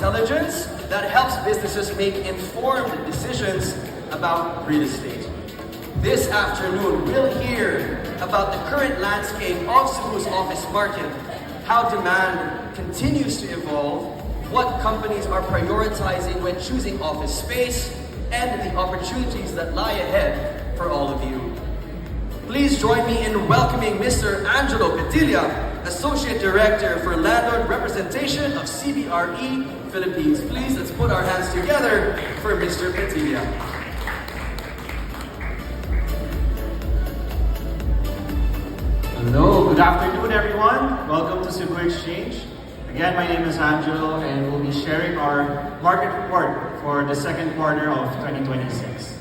intelligence that helps businesses make informed decisions about real estate. This afternoon, we'll hear about the current landscape of Cebu's office market, how demand continues to evolve, what companies are prioritizing when choosing office space, and the opportunities that lie ahead for all of you. Please join me in welcoming Mr. Angelo Petilla, Associate Director for Landlord Representation of CBRE Philippines. Please, let's put our hands together for Mr. Petilla. Hello, good afternoon everyone. Welcome to Cebu Exchange. Again, my name is Angelo and we'll be sharing our market report for the second quarter of 2026.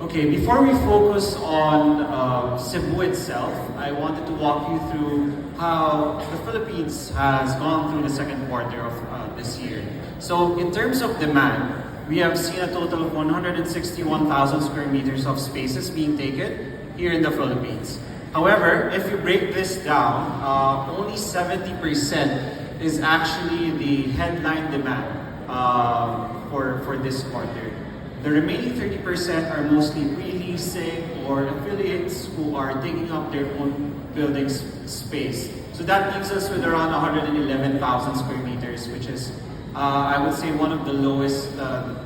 Okay, before we focus on Cebu itself, I wanted to walk you through how the Philippines has gone through the second quarter of this year. So in terms of demand, we have seen a total of 161,000 square meters of spaces being taken here in the Philippines. However, if you break this down, only 70% is actually the headline demand for this quarter. The remaining 30% are mostly releasing or affiliates who are taking up their own building space. So that leaves us with around 111,000 square meters, which is I would say one of the lowest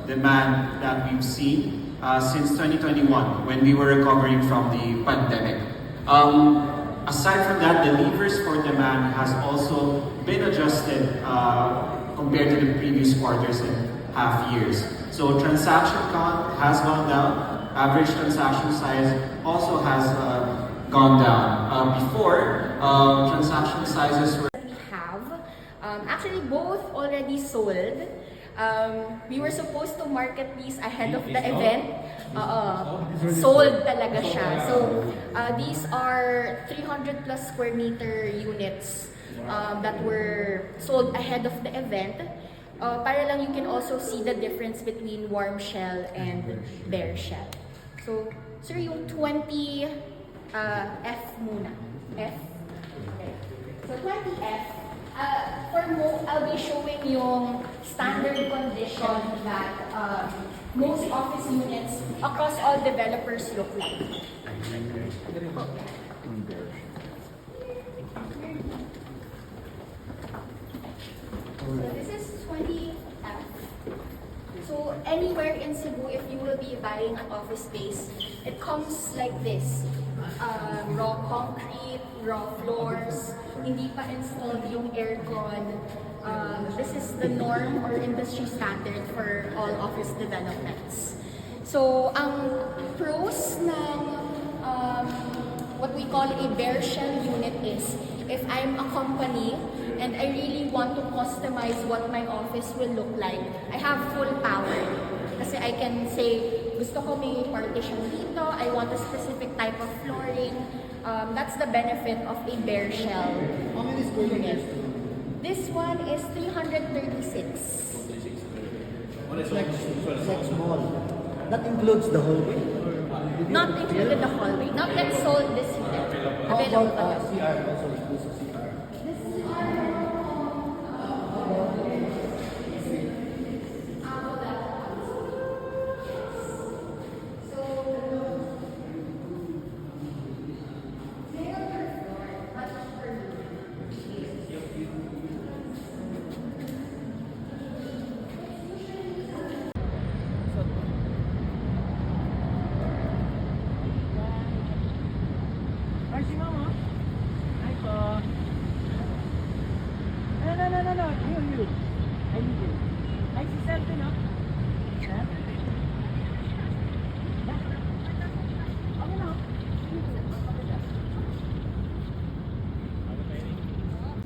demand that we've seen since 2021 when we were recovering from the pandemic. Aside from that, the levers for demand has also been adjusted compared to the previous quarters and half years. So transaction count has gone down, average transaction size also has gone down. Before, transaction sizes were actually both already sold. We were supposed to market these ahead of the event. Sold talaga siya. So these are 300 plus square meter units that were sold ahead of the event. Para lang you can also see the difference between warm shell and bare shell. So, sir, yung 20 F muna. F. Okay. So 20F. I'll be showing yung standard condition that most office units across all developers look like. So this is 20F. So anywhere in Cebu, if you will be buying an office space, it comes like this. Raw concrete, raw floors, hindi pa installed yung aircon. This is the norm or industry standard for all office developments. So, ang pros ng what we call a bare shell unit is, if I'm a company and I really want to customize what my office will look like, I have full power. Kasi I can say, gusto ko may partition dito, I want a specific type of flooring. That's the benefit of a bare shell. How many square meters? This one is 336. It's like small. That includes the hallway? Not included the hallway. Not yet sold this unit. How Available about pa. CR also? Includes the CR? This CR Ay, si Mama. Hi po. No. You. I need you. Ay, si Serte, no? Sir? Okay na.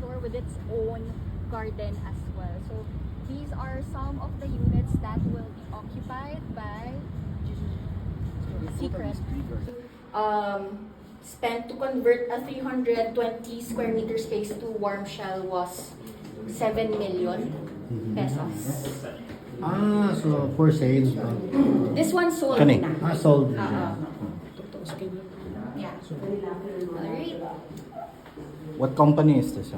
Floor with its own garden as well. So these are some of the units that will be occupied by Secret. Spent to convert a 320 square meter space to warm shell was 7 million pesos. So for sale. This one sold Kani? na. Sold. Yeah. Alright. What company is this?